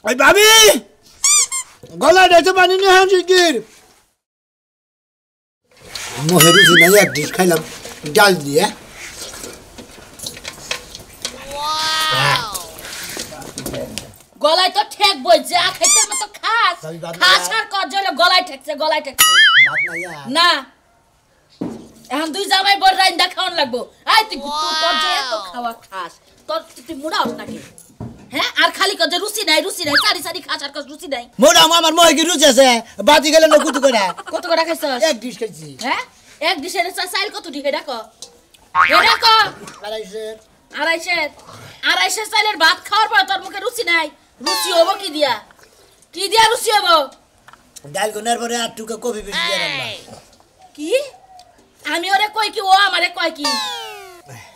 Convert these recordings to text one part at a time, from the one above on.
ওই ভাবি গলা ডেছে পানি নিয়ে হ্যাঁ শিগগির মোহে রুচি নাই এক ডিশ খাইলাম ডাল দিয়ে গলায় তো ঠেক বই যা খেতে মতো খাস খাস আর কজলে গলায় ঠেকছে না এখন দুই জামাই বড় রাইন্দা খাওয়ান লাগবো আই তুই তোর যে এত খাওয়া খাস তোর তুই মুড়াও নাকি হ্যাঁ আর খালি কজে রুচি নাই সারি সারি খাস আর কজ রুচি নাই মোড়া আমার মোহে কি রুচি আছে বাতি গেলে না কত করে খাইছস এক ডিশ খাইছি হ্যাঁ এক ডিশের চাইল কত দিকে ডাকো আড়াইশে চাইলের ভাত খাওয়ার পর তোর মুখে রুচি নাই রুচি হবো কি দিয়া রুচি হবো ডাল গুনার পরে আর টুকা কফি বেশি দিয়ে রান্না কি আমি ওরে কই কি ও আমারে কয় কি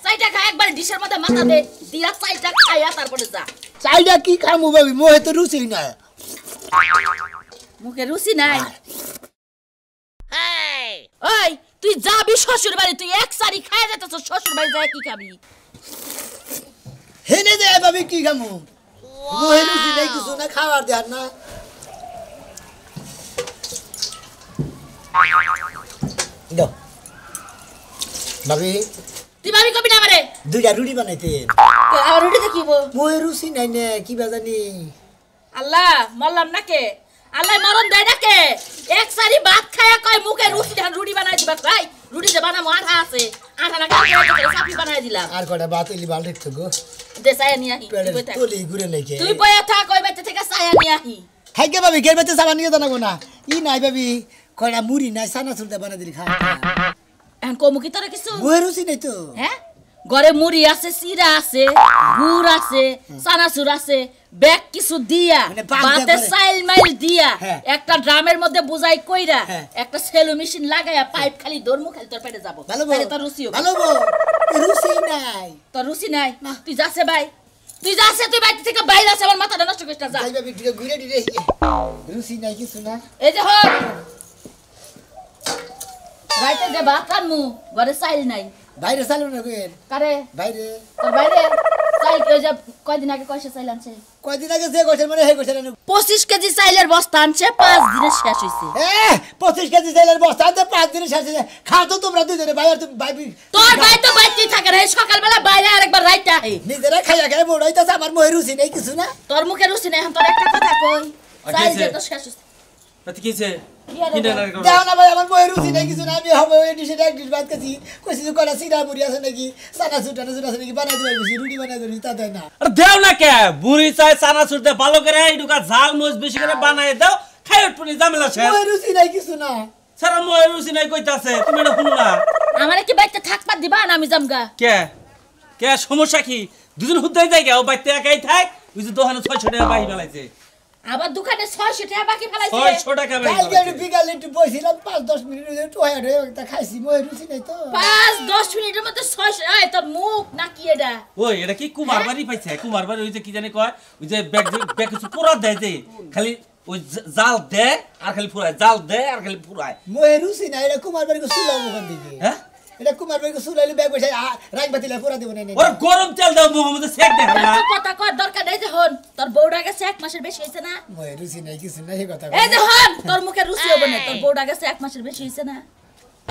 চাইটা খা একবার ডিশের মধ্যে মাথা দে দিয়া চাইটা খাইয়া তারপরে যা চাইটা কি খামু ভাবি মোহে তো রুচি নাই মুখে রুচি নাই ওই তুই যাবি শ্বশুর বাড়ি তুই এক সারি খাইয়া যেতেছ শ্বশুর বাড়ি যায় কি খাবি হেনে দে ভাবি কি খামু মোহে রুচি নাই কিছু না খাওয়ার দেন না দাও ভাবি তুই ভাবি কবি না আমারে দুইটা রুটি বানাইতে আর রুটি দেখিব মোহে রুচি নাই নে কি বাজানি আল্লাহ মরলাম নাকে আল্লাহ মরণ দেয় নাকে এক সারি ভাত খায়া কয় মুখে রুটি বানাই দিবা ভাই রুটি যে বানামো আঠা আছে আঠা না কাটে সাপি বানাই দিলাম আর কটা ভাত ইলি বাল রেখছো গো দে সায়া নিয়া হি তোলি ঘুরে নাইকে তুই বয়া থাক কই বেতে থেকে সায়া নিয়া হি হাইকে ভাবি কে বেতে সাবান নিয়ে জানাবো না ই নাই ভাবি কয়টা মুড়ি নাই সানা চুলতে বানা দিলি খা এখন কমুকি তোরা কিছু মোহে রুচি নাই তো হ্যাঁ ঘরে মুড়ি আছে সিরা আছে গুড় আছে চানাচুর আছে ব্যাগ কিছু দিয়া বাতে সাইল মাইল দিয়া একটা ড্রামের মধ্যে বুঝাই কইরা একটা সেলো মেশিন লাগায়া পাইপ খালি দরমু খালি তোর পেটে যাব তাহলে তোর রুচি হবে ভালো গো রুচি নাই তোর রুচি নাই তুই যাচ্ছে ভাই তুই বাইরে থেকে বাইরে আছে আমার মাথাটা নষ্ট করিস না যা যাইবা ভিডিও ঘুরে দিলে রুচি নাই কিছু না এই যে হল রাইতে যে ভাত আনমু ঘরে সাইল নাই বাইরে চালু না কইেন কারে বাইরে তোর বাইরে চাইল কই যা কয়দিন আগে কয়শো চাইল আনছে কয়দিন আগে যে কইছেন মানে হে কইছেন 25 কেজি চাইলের বস্তা আনছে 5 দিনে শেষ হইছে 25 কেজি চাইলের বস্তা আনতে 5 দিনে শেষ হইছে খাও তো তোমরা দুজনে ভাই আর তুমি ভাই তোর ভাই তো বাইতেই থাকে রে সকালবেলা বাইরে আরেকবার রাইতে আহে নিজেরা খাইয়া খাই বড় হইতাছে আমার মোহে রুচি নাই কিছু না তোর মুখে রুচি নাই এখন তোর একটা কথা কই চাইল যে তো শেষ হইছে আচ্ছা কিছে দাও না ভাই আমার মোহে রুচি নাই কিছু না আমি হবে ওই ডিশে এক ডিশ ভাত খাচ্ছি কইছি যে কলা সিরা মুড়ি আছে নাকি সানা সুটানা সুটা আছে নাকি বানাই দিবা বেশি রুটি বানাই দিবি তা দেয় না আরে দেও না কে বুড়ি চাই সানা সুরতে ভালো করে এইটুকা ঝাল মরিচ বেশি করে বানাই দাও খাই উঠপুনি ঝামেলা শেষ মোহে রুচি নাই কিছু না সারা মোহে রুচি নাই কইতাছে তুমি এটা শুনো না আমারে কি বাইতে থাকবা দিবা না আমি জামগা কে কে সমস্যা কি দুজন হুদ্দাই যাই গা ও বাইতে একাই থাক ওই যে দোকানে 600 টাকা বাহি ফেলাইছে আবার দোকানে 600 টাকা বাকি ফেলাইছে 600 টাকা বাহি কালকে বিকালে একটু বসিলাম 5-10 মিনিট একটু হয়ে তা খাইছি মোহে রুচি নাই তো 5-10 মিনিটের মধ্যে 600 এই তোর মুখ নাকি এটা ওই এটা কি কুমার বাড়ি পাইছে কুমার বাড়ি ওই যে কি জানি কয় ওই যে ব্যাগ কিছু পুরা দেয় যে খালি ওই জাল দে আর খালি ফুরায় জাল দে আর খালি ফুরায় মোহে রুচি নাই এটা কুমার বাড়ি সুলাম ওখান থেকে হ্যাঁ এটা কুমার বাড়ি সুলাইলে ব্যাগ বসে রাগ বাতিলা পুরা দিব না ওর গরম তেল দাও মোহাম্মদ সেক দে না কথা কর দরকার নাই যে হন তোর বউডা গেছে 1 মাসের বেশি হইছে না মোহে রুচি নাই কিছু না এই কথা এই যে হন তোর মুখে রুচি হবে না তোর বউডা গেছে 1 মাসের বেশি হইছে না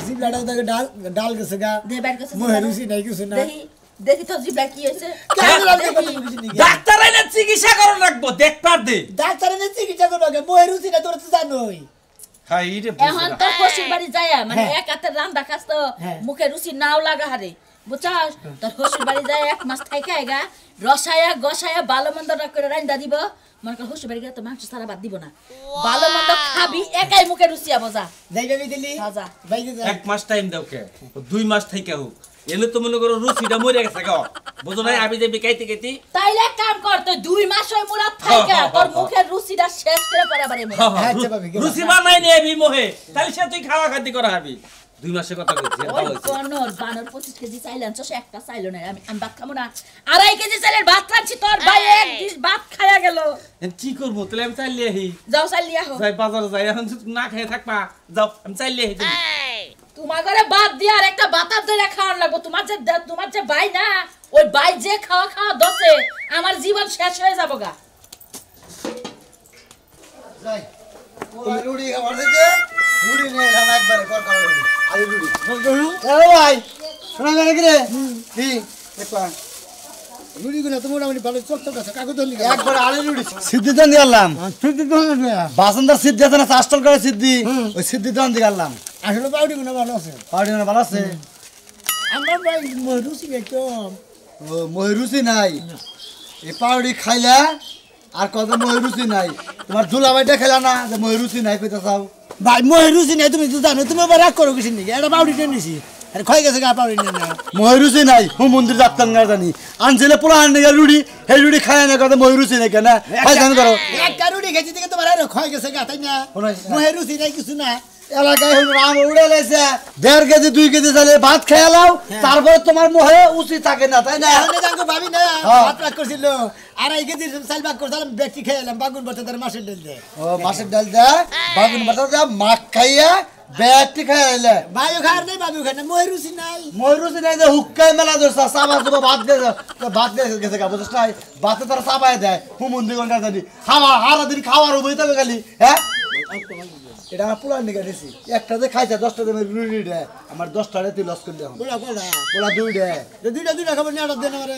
জিবলাটা দাকে ডাল গেছে গা দে বাইর গেছে মোহে রুচি নাই কিছু না দেখি তোর জিবলা কি হইছে ডাক্তার আইনা চিকিৎসা করন রাখবো দেখ পার দে ডাক্তার এনে চিকিৎসা করবে মোহে রুচি না তোর তো জানোই হাই রে এখন তোর শ্বশুর বাড়ি যায় মানে এক হাতে রান্না খাস তো মুখে রুচি নাও লাগা হারে বুঝছস তোর শ্বশুর বাড়ি যায় 1 মাস থাইকা আইগা রসায়া গসায়া ভালো মন্দ করে রান্না দিব মনে কর শ্বশুর বাড়ি গেলে তো মাংস সারা বাদ দিব না ভালো মন্দ খাবি একাই মুখে রুচি আবো যা যাইবে দিলি যা বাইরে যা 1 মাস টাইম দাও কে 2 মাস থাইকা হোক এলে তো মনে করো রুচিটা মরে গেছে গো বুঝো নাই আমি যে বিকাইতে গেতি তাইলে কাম কর তুই 2 মাস ওই মুরা থাইকা তোর মুখের রুচিটা শেষ করে পরে আবার এমন আচ্ছা ভাবি রুচি বানাই নে এবি মোহে তাহলে সে তুই খাওয়া খাতি করা হবি 2 মাসের কথা কইছি ওই বানর 25 কেজি চাইল আনছস একটা চাইলো না আমি ভাত খাবো না 2.5 কেজি চাইলের ভাত খাচ্ছি তোর ভাই এক ডিশ ভাত খায়া গেল কি করব তাহলে আমি চাইলে আহি যাও চাইলি আহো যাই বাজারে যাই এখন না খেয়ে থাকবা যাও আমি চাইলে আহি তোমার ঘরে বাদ দিয়ে আর একটা বাতাব ধরে খাওয়ার লাগবো তোমার যে ভাই না ওই ভাই যে খাওয়া দছে আমার জীবন শেষ হয়ে যাবো গা যাই ওই রুড়ি খাবার দিতে রুড়ি নিয়ে এলাম একবারে করকার রুড়ি আরে রুড়ি এ ভাই শোনা গেল কি রে কি দেখবা রুড়িগুলো তো মোটামুটি ভালো চকচক আছে কাগজ ধরলি একবারে আরে রুড়ি সিদ্ধিদান দিয়ে আনলাম বাসন্দার সিদ্ধি আছে না চাষটল করে সিদ্ধি ওই সিদ্ধিদান দিয়ে আনলাম আসলে পাউডিগুলো ভালো আছে পাউডার ভালো আছে আমার ভাই রুচি একদম ও ময়ূরুচি নাই এই পাউডি খাইলা আর কত ময়ূরুচি নাই তোমার দুলাভাইটা খেলা না যে ময়ূরুচি নাই কইতা চাও ভাই মই রুচি নাই তুমি তো জানো তুমি আবার রাগ করো কিছু নাকি একটা পাউডি টেনে নিছি আরে ক্ষয় গেছে গা পাউডি নিয়ে না ময়ূরুচি নাই হুম মন্দির যাত্তাম না জানি আনছিলে পোলা আনলে রুড়ি হে রুড়ি খায় না কত ময়ূরুচি নাই কেন খাই জান করো একটা রুটি খেয়েছি দেখে তোমার আরে ক্ষয় গেছে গা তাই না শোনাইছে না। মই রুচি নাই কিছু না এলাকায় হলো রাম উড়ে লেছে 1.5 কেজি 2 কেজি চালে ভাত খেয়ে লাও তারপরে তোমার মোহে উচিত থাকে না তাই না এখন জানকো ভাবি না হ্যাঁ। ভাত রাগ করছিল আড়াই কেজি চাল ভাগ করছিলাম বেশি খেয়ে এলাম বাগুন বছর তার মাসের ডাল দিয়ে ও মাছের ডাল দে বাগুন বাটা দে মাছ খাইয়া ব্যাগটি খাইয়া এলে ভাইও খাওয়ার নেই বাবিও খায় না মই রুচি নাই ময়ূরুচি নাই যে হুক্কাই মেলা ধরছে চাবা চুবা ভাত গেছে গা বুঝছ নাই ভাতে তারা চাপাই দেয় হুমন্দি ঘন্টা জানি খাওয়া হারা দিন খাওয়ার উপরে তবে খালি হ্যাঁ এটা আমার পোলার নিকা দিছি একটা যে খাইছে 10টা দামের রুটি দেয় আমার 10টা তুই লস করে দেয় বুড়া কোড়া পোলা 2 দেয় দুইটা খাবার নিয়ে অর্ডার দেন আমারে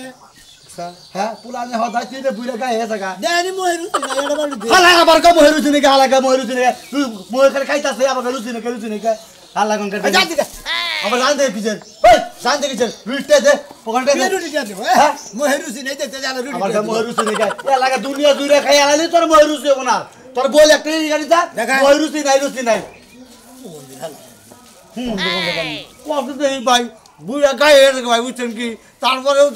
হ্যাঁ পোলা নে হদাই তুই বুইরা গায়ে হেসা গা দেনি মই রুচি নাই এটা বাড়ি দে হালা আবার কা ময়ূরুচি নিকা হালা কা ময়ূরুচি নিকা তুই ময়ূর খালি খাইতাছে আবার রুচি নিকা হালা কোন করে যা দিগা আবার জান দে পিছন ওই জান দে পিছন রুটিতে দে পকেটে দে রুটি দিয়া দেব মই রুচি নাই দেখতে জানা রুটি আবার ময়ূরুচি নিকা এলাকা দুনিয়া জুড়ে খাই আলালি তোর ময়ূরুচি হবে না তোর বল একটা গাড়ি যা দেখা। ময়ূরুচি নাই কত দেই ভাই বুড়া গায়ে হেসে ভাই বুঝছেন কি তারপরেও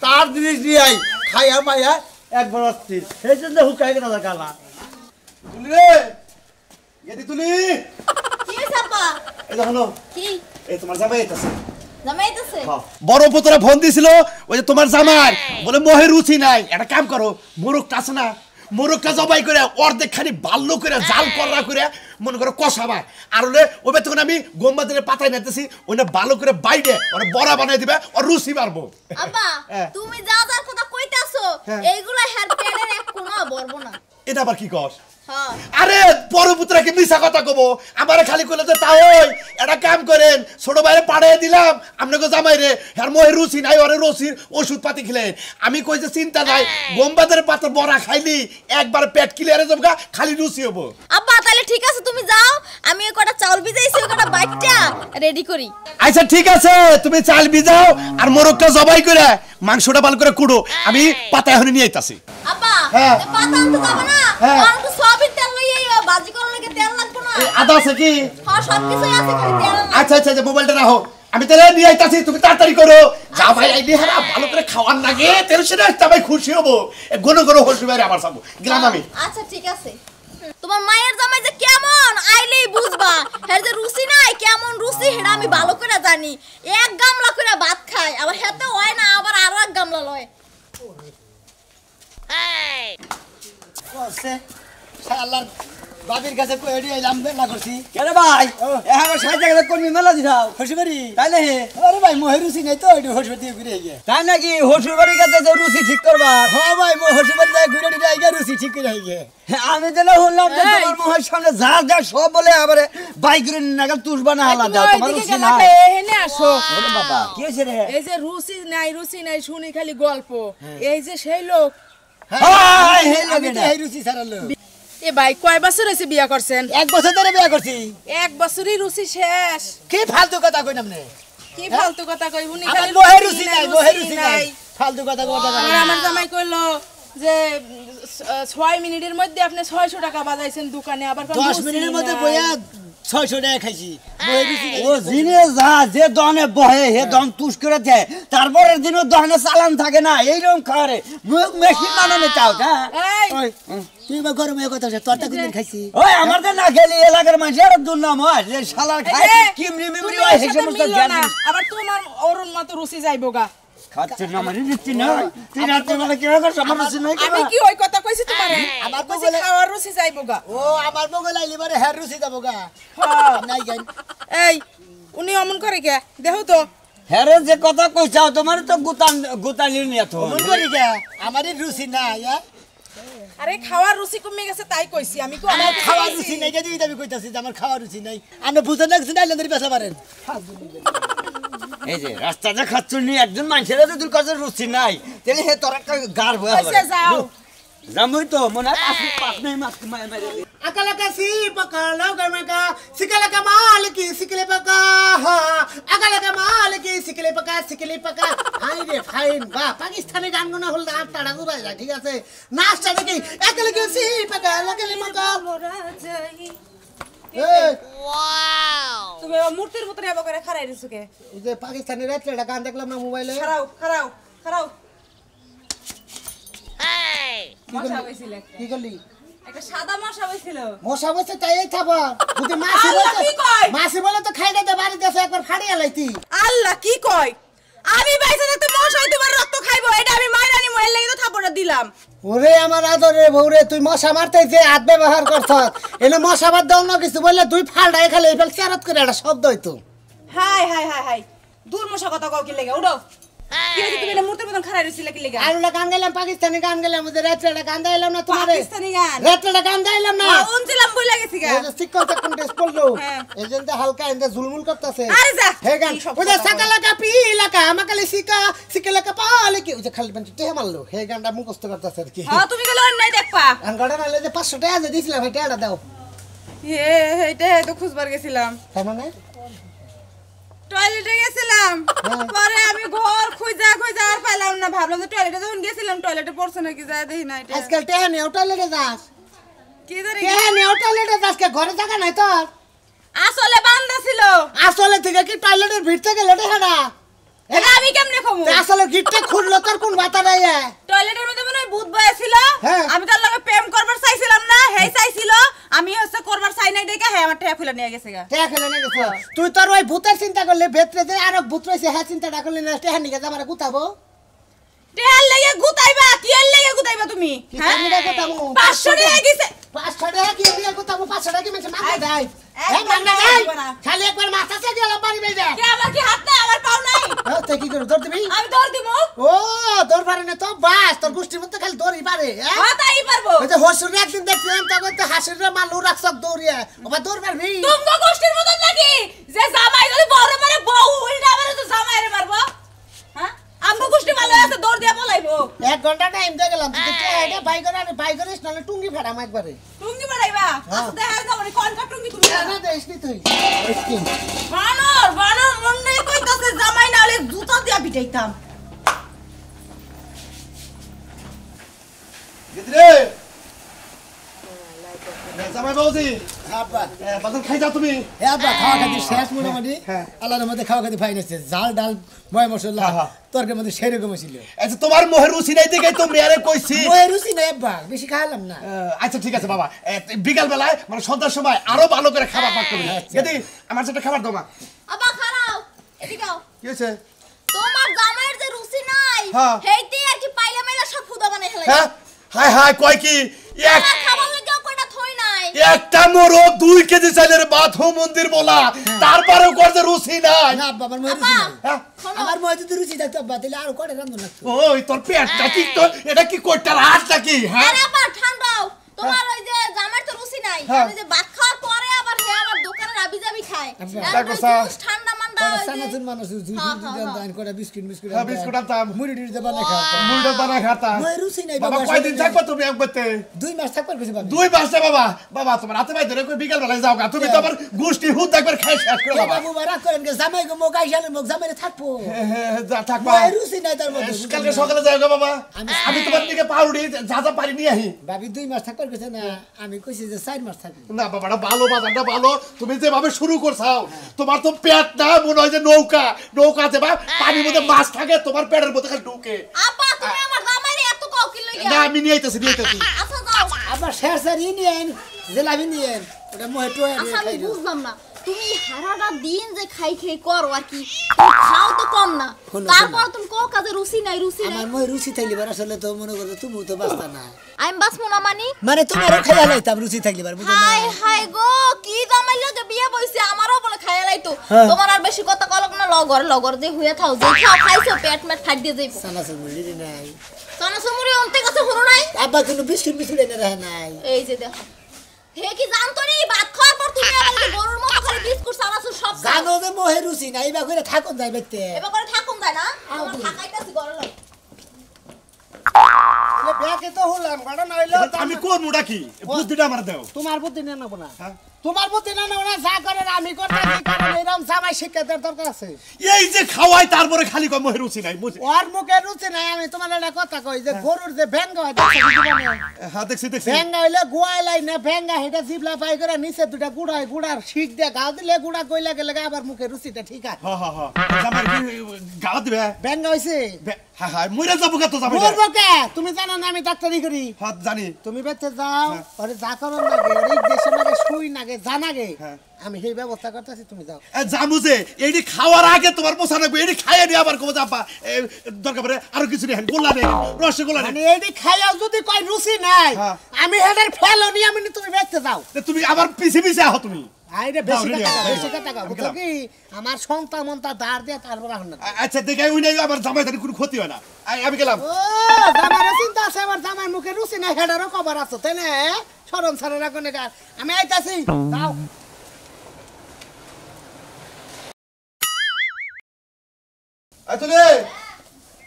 তার জিনিস দিয়ে আই খাইয়া মাইয়া একবার অস্থির সেই জন্য হুকাই কেনা কালা তুলি রে এদি তুলি কি সাপা এই দেখো কি এই তোমার জামাই এটাছে জামাইতেছে বড় পুতরা ফোন দিছিল ওই যে তোমার জামার বলে মোহে রুচি নাই একটা কাম করো মোরগটা আছে না মোরগটা জবাই করে অর্ধেক খানি বাল্য করে জাল করা করে মনে করো কষাবা আর হলে ওবে তখন আমি গোমবাদের পাতায় নিতেছি ওটা ভালো করে বাইরে ওরা বড়া বানাই দিবে আর রুচি মারবো আব্বা হ্যাঁ। তুমি যা যা কথা কইতাছো হ্যাঁ। এইগুলা হেয়ার প্যাডের এক কোনা বলবো না এটা আবার কি কস হ্যাঁ আরে বড় পুত্রাকে মিশা কথা কব আমারে খালি কইলে তো তাই একটা কাম করেন ছোট ভাইরে পাঠিয়ে দিলাম আপনাকে জামাই রে আর মোহে রুচি নাই ওরে রুচির ওষুধ পাতি খেলেন আমি কই যে চিন্তা নাই গোমবাদের পাতা বড়া খাইলি একবার পেট ক্লিয়ারে যাবগা খালি রুচি হবো আব্বা তাহলে ঠিক আছে তুমি যাও আমি এই কটা চাউল ভিজাইছি ওই কটা বাইটটা রেডি করি আচ্ছা ঠিক আছে তুমি চাল ভিজাও আর মোরগটা জবাই করে মাংসটা ভালো করে কুড়ো আমি পাতা এখন নিয়ে আইতাছি আব্বা হ্যাঁ। এ পাতা আনতে যাবে না হ্যাঁ। আর তো সবই তেল লইয়া আইও বাজি করার লাগে তেল লাগবে না আদা আছে কি হ্যাঁ সব কিছুই আছে খালি তেল না আচ্ছা আচ্ছা মোবাইলটা রাখো আমি তাহলে নিয়ে আইতাছি তুমি তাড়াতাড়ি করো যা ভাই আইডি হারা ভালো করে খাওয়ার লাগে তেল সেটা ভাই খুশি হবো ঘন ঘন হসু বাইরে আবার যাবো গেলাম আমি আচ্ছা ঠিক আছে তোমার মায়ের জামাই যে কেমন আইলেই বুঝবা হের যে রুচি নাই কেমন রুচি হেডা আমি ভালো করে জানি এক গামলা করে ভাত খায় আবার হেতে হয় না আবার আরো এক গামলা লয় কসে শালার বাবির কাছে কইডি আইলাম বেলা করছি কেন ভাই এখন সাইজা গেলে কর্মী মেলা দিছাও হসিবাড়ি তাই না হে আরে ভাই মই রুচি নাই তো এডি হসিবাড়ি ঘুরে আইগে তাই নাকি হসুর বাড়ি কাছে যে রুচি ঠিক করবা হ্যাঁ ভাই মই হসিবাড়ি যাই ঘুরে দিই আইগে রুচি ঠিক করে আইগে আমি তো না শুনলাম যে তোমার মুখের সামনে যা যা সব বলে আবারে বাইকের নাগাল তুষবা না হালা দাও তোমার রুচি নাই এখানে আসো ওরে বাবা কি হইছে রে এই যে রুচি নাই শুনি খালি গল্প এই যে সেই লোক হাই হে আমি লাগে তো এই রুচি ছাড়ালো এ ভাই কয় বছর হয়েছে বিয়া করছেন এক বছর ধরে বিয়া করছি এক বছরই রুচি শেষ কি ফালতু কথা কইনাম নে কি ফালতু কথা কই উনি আমার খালি বহে রুচি নাই বহে রুচি নাই ফালতু কথা কথা আর আমার জামাই কইলো যে 6 মিনিটের মধ্যে আপনি 600 টাকা বাজাইছেন দোকানে আবার কোন 10 মিনিটের মধ্যে বইয়া 600 টাকা খাইছি বহে রুচি নাই ও জিনে যা যে দনে বহে হে দম তুষ করে দেয় তারপরের দিনও দহনে চালান থাকে না এইরকম খারে মেশিন বানানো চাও না এই ওই তুই বা গরমে কথা আছে তোরটা কোনদিন খাইছি ওই আমাদের না খেলি এলাকার মানুষের দুর্নাম হয় যে শালার খায় এই, কিমরি মিমরি তুমি হয় এর সেই সাথে সমস্ত মিলো জ্ঞান না, আবার তোমার অরুণ মতো রুচি যাইবো গা খাচ্ছে না মানে দিচ্ছি না তুই রাত্রে বেলা কি হবে সবার রুচি নাই আমি কি ওই কথা কইছি তোমারে আমার কইছি খাওয়ার রুচি যাইবো গা ও আমার মঙ্গল আইলি মানে হের রুচি যাবো গা হ্যাঁ। নাই গান এই উনি অমন করে কে দেখো তো হেরে যে কথা কইছাও তোমার তো গুতান গুতানি নিয়ে তো মন করি গা আমারই রুচি না ইয়া আরে খাওয়ার রুচি কমে গেছে তাই কইছি আমি কো আমার খাওয়ার রুচি নাই যদি আমি কইতাছি যে আমার খাওয়ার রুচি নাই আপনি বুঝেন না কিছু নাইলেন বেচা পারেন এই যে রাস্তাতে খাচ্ছুনি একজন মানুষের যদি কাছে রুচি নাই তাহলে হে তোর একটা গার বয়া কইছে যাও জামুই তো মনে হয় পাঁচ নেই মাছ মারে अकल का सी पका लोगर में का सिकले का माल की सिकले पका अकल का माल की सिकले पका हाय रे फाइन बा पाकिस्तानी गान गुना हल दांत टाड़ा गुरा जा ठीक আছে नाश्ता দেখি अकल की सी पका लगले मका মোরা যাই ए তুমি মূর্তির মতো এবা করে খাড়াই দিছো কে ওই যে পাকিস্তানি রাতটা গান দেখলাম না মোবাইলে খাড়াও মশা কি হইছিল কি করলি একটা সাদা মশা হইছিল মশা বসে তাই থাবা যদি মাছি আল্লাহ, বলে কি কয়? মাছি বলে তো খাইতে দে বাড়ি দেশে একবার ফাড়িয়া লাইতি আল্লাহ কি কয় আমি বাইসা থাকতে মশা তোমার রক্ত খাইবো এটা আমি মাইরানি মহিলা লাগি তো থাপড়া দিলাম ওরে আমার আদরে বউরে তুই মশা মারতে যে হাত ব্যবহার করছস এনে মশা বাদ দাও না কিছু বললে তুই ফালডাই খালি এফেল চারাত করে একটা শব্দ হইতো হাই দূর মশা কথা কও কি লাগে উঠো কি হইছে তুমি এটা মূর্তির মতন খাড়াই রইছিলে কি লাগে আরুলা গান গাইলাম পাকিস্তানি গান গাইলাম ওদের রাত্রেটা গান গাইলাম না তোমারে পাকিস্তানি গান রাত্রেটা গান গাইলাম না উনছিলাম বইলা গেছি গা ওই যে সিকল তখন ড্রেস পরলো হ্যাঁ। এজেন্ট হালকা এন্ড ঝুলমুল করতেছে আরে যা হে গান কি সব ওই যে কথা সাকালা কা পিলা কা আমাকালে সিকা সিকলা কা পালে কি ওই যে খালি বান্টি টেহে মারলো হে গানটা মুখস্থ করতেছে আর কি হ্যাঁ তুমি গেলে অন্যায় দেখবা গান গাড়া নালে যে 500 টাকা দিয়ে দিছিলাম এটা এটা দাও এইটা তো খুঁজবার গেছিলাম তার মানে টয়লেটে গেছিলাম হ্যাঁ। পরে আমি ঘর খুঁজা আর পাইলাম না ভাবলাম যে টয়লেটে যখন গেছিলাম টয়লেটে পড়ছে নাকি যায় দেখি না এটা আজকাল টেহে নিয়ে টয়লেটে যাস কি জানি টেহে নিয়ে টয়লেটে যাস কে ঘরে জায়গা নাই তোর আসলে বান্দা ছিল আসলে থেকে কি টয়লেটের ভিড় থেকে লেটে হাঁটা এটা আমি কেমনে খমু আসলে গিটটা খুললো তোর কোন মাথা নাই টয়লেটের মধ্যে মনে হয় ভূত বয়া ছিল হ্যাঁ। আমি তার লগে প্রেম করবার চাইছিলাম না হেই চাইছিল আমি হচ্ছে করবার চাই নাই দেখে হে আমার টেয়া খুলে নিয়ে গেছে গা টেহা খেলে না গেছে তুই তোর ওই ভূতের চিন্তা করলে ভেতরে যে আরো ভূত রয়েছে হ্যাঁ চিন্তাটা করলে না টেহা নিকে যাবার গুতাবো টেয়ার লেগে গুতাইবা কি এর লেগে গুতাইবা তুমি কি হ্যাঁ কামড়া গুতাবো? 500 টাকা গেছে 500 টাকা কি দিয়ে গুতাবো 500 টাকা কি মেছে মাথা দেয় একদম মাথা না, দেয় একদম না। খালি একবার মাথা চাই দিলাম বাড়ি বেজা কে আমার কি হাত নাই আমার পাও নাই তুই কি করে দৌড় দিবি আমি দৌড় দিমু ও দৌড় পারে না তো বাস তোর গোষ্ঠীর মধ্যে খালি দৌড়ই পারে হ্যাঁ হ্যাঁ তাই পারবো ওই যে হসুর একদিন দেখছিলাম তখন তো হাসির মালু রাখছক দৌড়িয়া ওবা দৌড় পারবি তুমি গোষ্ঠীর মতন নাকি যে জামাই যদি বড় মারে বউ উল্টা মারে তো জামাই রে মারবো হ্যাঁ আমগো গোষ্ঠী ভালো আছে দৌড় দিয়া পলাইবো 1 ঘন্টা টাইম দিয়ে গেলাম তুই তো এটা বাই করিস নালে টুঙ্গি ফাড়াম একবারে টুঙ্গি বাড়াইবা আচ্ছা দেখা যাবে না কোন টুঙ্গি তুমি না দেশ নি তুই বানর মনে কইতাছে জামাই না হলে জুতা দিয়া পিটাইতাম গিদরে জামাই বাবুজি আব্বা বাজার খাই যাও তুমি এ আব্বা খাওয়া খাতি শেষ মোটামুটি হ্যাঁ। আল্লাহর মধ্যে খাওয়া খাতি ফাইন আছে জাল ডাল ময় মশলা হ্যাঁ। তরকারির মধ্যে সেরকম ছিল আচ্ছা তোমার মোহের রুচি নাই দেখে তো মেয়ারে কইছি ময় রুচি নাই আব্বা বেশি খাওয়ালাম না আচ্ছা ঠিক আছে বাবা বিকাল বেলায় মানে সন্ধ্যার সময় আরো ভালো করে খাবার পাক করবি আচ্ছা। গেদি আমার সাথে খাবার দাও মা আবা খারাও এদিকে আও কি হয়েছে তোমার জামাইয়ের যে রুচি নাই হ্যাঁ। হেইতে আর কি পাইলা মাইলা সব ফুদা বানাই ফেলাই হ্যাঁ হায় হায় কয় কি এক খাবার লাগেও কয়টা থই নাই একটা মোরো 2 কেজি চালের ভাত হো মন্দির বলা তারপরেও করতে রুচি নাই না আব্বা আমার ময় রুচি নাই হ্যাঁ? আমার ময় যদি রুচি থাকতো আব্বা তাহলে আরো কয়টা রান্ধন লাগতো ওই তোর পেটটা কি তো এটা কি কইটার হাত নাকি হ্যাঁ আরে আবার ঠান্ডাও তোমার ওই যে জামাইয়ের তো রুচি নাই হ্যাঁ। আমি যে ভাত খাওয়ার পরে আবার হে আবার দোকানে রাবিজাবি খায় আচ্ছা। আর দেখো ওই স্যার। জুস ঠান্ডা মান্ডা ওই যে- সানাসুন মানুষ জুস হ্যাঁ, দিতে হ্যাঁ, দান করে বিস্কুট বিস্কুট হ্যাঁ, বিস্কুট আনতাম। মুড়ি টুড়ি দেবা না খাওয়া মুড়টা বানা খাতা ময় রুচি নাই বাবা বাবা কয়দিন থাকবো তুমি একবারতে 2 মাস থাকবার কিছু বাবা 2 মাসে বাবা বাবা তোমার হাতে ভাই ধরে কই বিকাল বেলায় যাও গা তুমি তো আবার গোষ্ঠী হুদ একবার খাই শেষ করে বাবা বাবু বারা করেন কে জামাই গো মোগাই শালে মোগ জামাইরে থাকবো যা থাকবা ময় রুচি নাই তার মধ্যে কালকে সকালে যাও গো বাবা আমি তোমার দিকে পাউডি যা যা পারি নিয়ে আহি ভাবি 2 মাস থাকবার কিছু না আমি কইছি যে 4 মাস থাকবো না বাবাটা ভালো বাজারটা ভালো তুমি যেভাবে শুরু করছাও তোমার তো পেট না মনে হয় যে নৌকাতে বা পানির মধ্যে মাছ থাকে তোমার পেটের মধ্যে খালি ঢুকে আপা তুমি আমার জামাইরে এত কাও কি লইয়া না আমি নিয়ে আইতাছি আচ্ছা যাও আবার শের স্যার ইন্ডিয়ান জেলাবি নিয়েন ওটা মহে টোয়া আচ্ছা আমি খাই বুঝলাম না তুমি সারাটা দিন যে খাই করো আর কি তুমি খাও তো কম না শোনো, তারপর তুমি কো কাজে রুচি নাই আমার মহে রুচি থাকলে বার আসলে তো মনে করো তুমি তো বাস্তা না আমি বাসমু না মানি মানে তোমারও খাইয়া লাইতাম রুচি থাকলে বার বুঝো না হাই হাই গো কি জামাই লাগে বিয়ে বইছে আমারও বলে খাইয়া লাইতো হ্যাঁ। তোমার আর বেশি কথা কলক না লগর যে হইয়া থাও যে খাও খাইছো পেট মেট ফাট দিয়ে যাইবো সানা সুমুলি নাই কানা সমুরি অন্তে কাছে হলো নাই আব্বা কোনো বিস্কুট বিস্কুট এনে রাখে নাই এই যে দেখো হে কি জানতো নি ভাত খাওয়ার পর তুমি আমাকে গরুর মতো খালি বিস্কুট চানাচুর সব খাও। জানো যে মোহে রুচি নাই বা করে থাকুন যাই বেতে এবার করে থাকুন যায় না আমার থাকাইতাছি গরম লাগে এলে ব্যাকে তো হলাম গাড়া নইলো আমি কোন মুডা কি বুদ্ধিটা আমার দাও তোমার বুদ্ধি না নেব না তোমার বুদ্ধি না নেব না যা করে আমি করতেছি কারণ এরকম জামাই শিক্ষাতের দরকার আছে এই যে খাওয়াই তারপরে খালি কয় মোহে রুচি নাই বুঝি ওর মুখে রুচি নাই আমি তোমার একটা কথা কই যে গরুর যে ভেঙ্গা হয় দেখছো জীবনে হ্যাঁ দেখছি ভেঙ্গা হইলে গোয়ালাই না ভেঙ্গা হেটা জিবলা পাই করে নিচে দুটা গুড়ায় গুড়ার শিক দিয়ে গাও দিলে গুড়া কইলা গেলে আবার মুখে রুচিটা ঠিক আছে হ্যাঁ জামাই কি গাও দিবে ভেঙ্গা হইছে হ্যাঁ মইরা যাবো কত জামাই মরবো কে তুমি জানো না আমি ডাক্তারি করি হ্যাঁ জানি তুমি বেতে যাও আরে যা করো লাগে ওই দেশে লাগে শুই নাগে জানাগে আমি সেই ব্যবস্থা করতেছি তুমি যাও জামু যে এইটি খাওয়ার আগে তোমার পোষা রাখবো এইটি খাইয়ে নিয়ে আবার কবো যাবা দরকার পড়ে আরো কিছু নেই গোল্লা নেই রসগোল্লা নেই মানে এইটি খাইয়াও যদি কয় রুচি নাই আমি হেডার ফেলো নি আমি তুমি বেতে যাও তুমি আবার পিছে পিছে আহ তুমি আইরে বেশি টাকা বুঝছো কি আমার সন্তান মন্তা ধার দিয়ে তারপর আহন না আচ্ছা দেখে ওই নাই আমার জামাই তার কোনো ক্ষতি হয় না আমি গেলাম ও জামাইর চিন্তা আছে আমার জামাই মুখে রুচি নাই হেডারও খবর আছে তাই না শরম ছাড়া রাখো না আমি আইতাছি যাও তুলে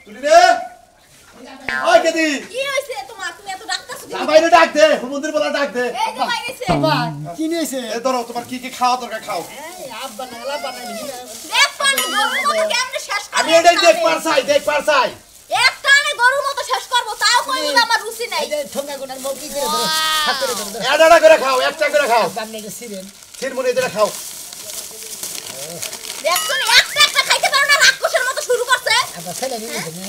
তুলি রে ওই কেদি কি হইছে তোমার তুমি এত ডাকতাছো কি জামাইরে ডাক দে মন্দির বলা ডাক দে এই যে বাইরেছে বাবা কি নিয়েছে এ ধরো তোমার কি কি খাওয়া দরকার খাও এই আব্বা নালা বানাই দেখ পানি গরুর মতো কেমনে শেষ করব আমি এটাই দেখ পারছাই একটা আনে গরুর মতো শেষ করব তাও কইবো না আমার রুচি নাই এই যে ঠোঙ্গা গোটার মুখ কি করে ধরো হাত করে ধরো এডাডা করে খাও একটা করে খাও বামনে যে সিরেন চিরমুনি এটা খাও দেখছো না একটা খাইতে পারো না রাক্ষসের মতো শুরু করছে আব্বা ছেলে নিয়েছে না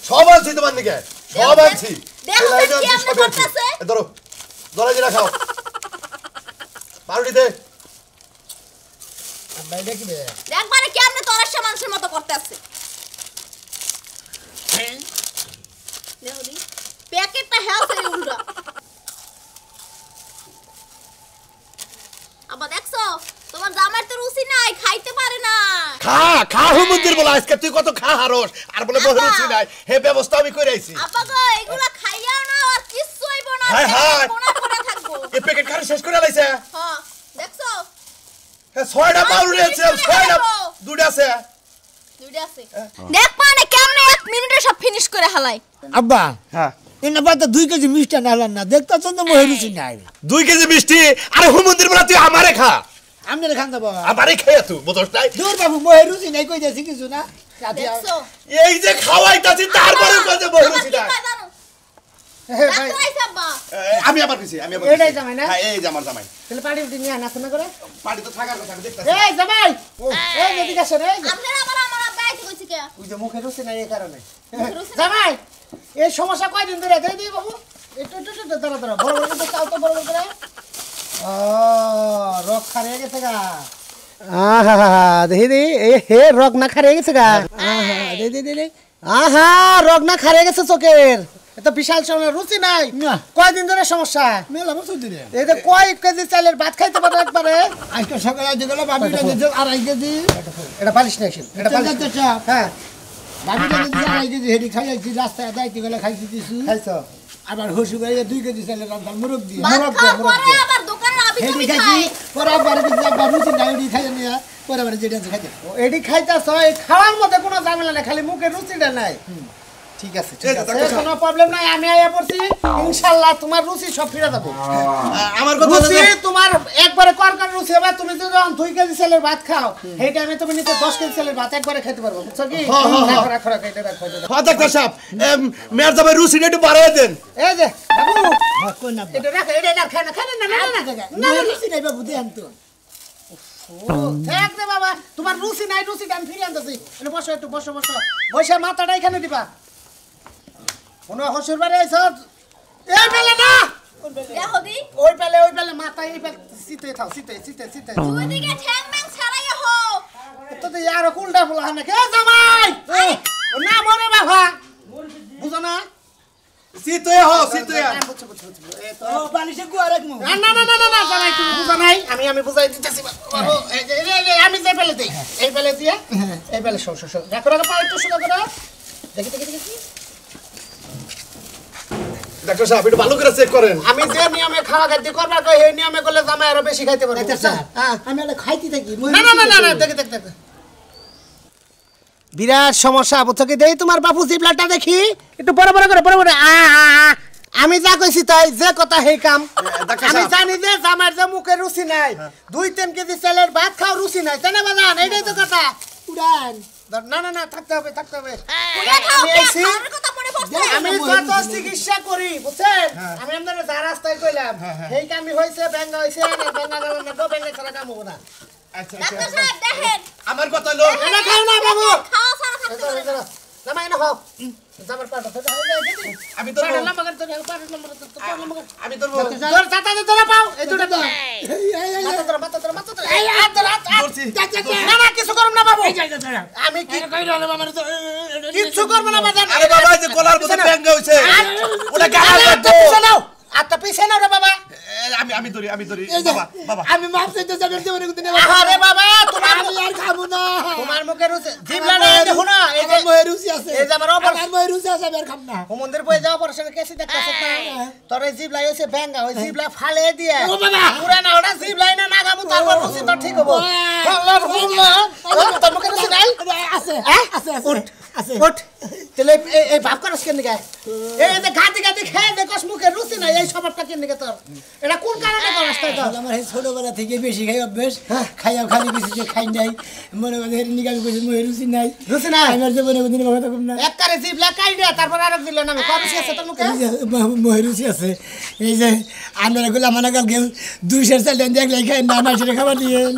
সব আনছি তোমার দিকে সব আনছি দেখো কি আপনি করতেছে ধরো ধরে জিরা খাও পাউরুটি দে আব্বা এটা কি বে দেখবারে কি আপনি তরাসা মানুষের মতো করতেছে দেখো দি প্যাকেটটা হেলথ এর উল্টা আবার দেখছো তোমার জামার তো রুচি নাই খাইতে পারে না খা হুমুন্দির বলা আজকে তুই কত খা হারস আর বলে বহু রুচি নাই হে ব্যবস্থা আমি করে আইছি আপা গো এগুলা খাইয়াও না আর কিচ্ছু হইব না হায় হায়। কোনা করে থাকবো এই প্যাকেট খারে শেষ করে লাইছে হ্যাঁ দেখছো হ্যাঁ 6টা পাউরুটি আছে 6টা দুটো আছে দুইটা আছে দেখ মানে কেমনে 1 মিনিটে সব ফিনিশ করে হালাই আব্বা হ্যাঁ এনে বাদ 2 কেজি মিষ্টি নালাম না দেখতাছ না মোহে রুচি নাই 2 কেজি মিষ্টি আরে হুমুন্দির বলা তুই আমারে খা আমনে খান দেব আমারে খেয়ে তুই বুঝছ নাই দূর বাবু মোহে রুচি নাই কই যাচ্ছি কিছু না দেখছো এই যে খাওয়াইতাছি তারপরে কত বহু রুচি নাই হে ভাই ডাক্তার আইছে আব্বা আমি আবার পিছি এটাই জামাই না? হ্যাঁ এই জামার জামাই তাহলে পাড়ি উঠে নিয়ে আনা না করে পার্টি তো থাকার কথা আমি দেখতাছি এই জামাই এই এদিকে আসো রে আপনারা আবার আমার আব্বা আইতে কইছে কে ওই যে মুখে রুচি নাই এই কারণে মুখে রুচি নাই? জামাই এই সমস্যা কয়দিন ধরে দেই দিই বাবু একটু দাঁড়া বড় বড় করে চাও তো বড় বড় করে ও রক খারিয়ে গেছে গা আহা দেখি দি এ হে রক না খারিয়ে গেছে গা আহা দে আহা রক না খারিয়ে গেছে চোখের এত বিশাল সময় রুচি নাই কয়দিন ধরে সমস্যা মেলা বছর ধরে এই যে কয় কেজি চালের ভাত খাইতে পারো একবারে আজকে সকালে যেগুলো বাবিটা দিচ্ছে 2.5 কেজি এটা বালিশ নেই এটা বালিশ হ্যাঁ বাবিটা দিচ্ছে 2.5 কেজি হেডি খাইছি রাস্তায় যাইতে গেলে খাইছি কিছু খাইছো আবার হসু করে 2 কেজি চালের রান্না মুরগ দিয়ে ভাত খাওয়ার পরে আবার দোকানে আবি হেডি তুমি খাইছি খাই পরে আবার কিছু একবার রুচি নাই হেডি খাই নিয়ে পরে আবার যেটা আছে খাইতে এডি খাইতাছ এই খাওয়ার মধ্যে কোনো ঝামেলা নাই খালি মুখে রুচিটা নাই ঠিক আছে কোনো প্রবলেম নাই আমি আইয়া পড়ছি ইনশাআল্লাহ তোমার রুচি সব ফিরে যাবো আমার কথা রুচি তোমার একবারে করকার রুচি হবে তুমি যদি 2 কেজি চালের ভাত খাও এই টাইমে তুমি নিতে 10 কেজি চালের ভাত একবারে খেতে পারবো বুঝছো কি রাখো এটা রাখো হ্যাঁ ডাক্তার সাহেব মেয়ের জামাই রুচি একটু বাড়ায় দেন এই যে বাবু কই না এটা রাখো এটা খায় না না রুচি নাই বাবু দেন তো থাক রে বাবা তোমার রুচি নাই রুচি আমি ফিরে আনতেছি এটা বসো একটু বসো বসে মাথাটা এখানে দিবা কোন হসুর বাড়ি আইছ এই বেলে না দেখো দি ওই বেলে মাথা এই বেলে সিতে থাও সিতে দুই দিকে ঠ্যাং ম্যাং ছাড়াই হো তো তো ইয়ার কুলটা ফুলা না কে জামাই না মরে বাবা বুঝো না সিতুয়া হো সিতুয়া বুঝছো এই তো ও বালিশে গুয়া রাখমু না জামাই তুমি বুঝো নাই আমি বুঝাই দিতেছি বাবু এই আমি যে বেলে দেই এই বেলে দিয়ে এই বেলে শো রাখো পা একটু সুদা করে দেখি ডাক্তার সাহেব একটু ভালো করে চেক করেন। আমি যে নিয়মে খাওয়া খাইতে করবার কই এই নিয়মে করলে জামাই আরো বেশি খাইতে পারবে আমি এটা খাইতে থাকি না না না না দেখ দেখ দেখ বিরাট সমস্যা বুঝছো কি দেই তোমার বাপু জিবলাটা দেখি একটু বড় বড় করে বড় বড় আমি যা কইছি তাই যে কথা হেই কাম আমি জানি যে জামার যে মুখে রুচি নাই 2-3 কেজি চালের ভাত খাও রুচি নাই তাই না বাজান এইটাই তো কথা উড়ান না না না থাকতে হবে আমি আইছি আমি যত চিকিৎসা করি বুঝছেন আমি আপনাদের যা রাস্তায় কইলাম এই কামই হইছে ব্যাঙ্গা হইছে না ব্যাঙ্গা গেল না ব্যাঙ্গা ছাড়া কাম হবে না আচ্ছা ডাক্তার সাহেব দেখেন আমার কথা হলো এটা খাও না বাবু খাওয়া ছাড়া থাকতে পারে না। জামাই না হোক জামার পাটা তো আমি তো পাটা লম্বা করে তো পাটা লম্বা করে তো লম্বা করে আমি তো জোর চাটা দে তোরা পাও এই দুটো তো মাথা ধরে এই হাত ধরে না না কিছু করব না বাবু আমি কি কইরা হলো আমার তো কিছু করব না বাজান আরে বাবা যে গলার মধ্যে ব্যাঙ্গা হইছে ওটা গাল লাগবে পিছে নাও আত্তা পিছে নাও রে বাবা আমি ধরি বাবা বাবা আমি মাপ চাইতে যাবেন দেবো না আরে বাবা তোমার আমি আর খাবো না তোমার মুখে রুচি জিবলা না দেখো না এই যে আমার মহে রুচি আছে এই যে আমার অপারেশন আমার মহে রুচি আছে আমি আর খাব না ও মন্দির বই যাও অপারেশন কেসে দেখতাছ না তোর এই জিবলা হইছে ব্যাঙ্গা ওই জিবলা ফালে দিয়া ও বাবা পুরা না ওটা জিবলাই না নাগামু তারপর রুচি তো ঠিক হবো আল্লাহ তোর মুখে রুচি নাই আছে আছে আছে ওঠ তাহলে এই ভাব করছ কেন গায় এই যে গাতি গাতি খেয়ে দেখছ মুখে রুচি নাই এই স্বভাবটা কেন গায় তোর এটা কোন কারণে করছ তুই আমার এই ছোটবেলা থেকে বেশি খাই অভ্যেস খাইয়া খালি বেশি যে খাই নাই মনে মনে নিকাল কইছে মহে রুচি নাই আমার যে মনে মনে কথা কম না একবারে জিবলা কাইডা তারপর আরেক দিল না কম আছে তোর মুখে মহে রুচি আছে এই যে আমরা গুলা মানা কাল 200 চাল দেন দেখলে খাই না মাছের খাবার দিয়েন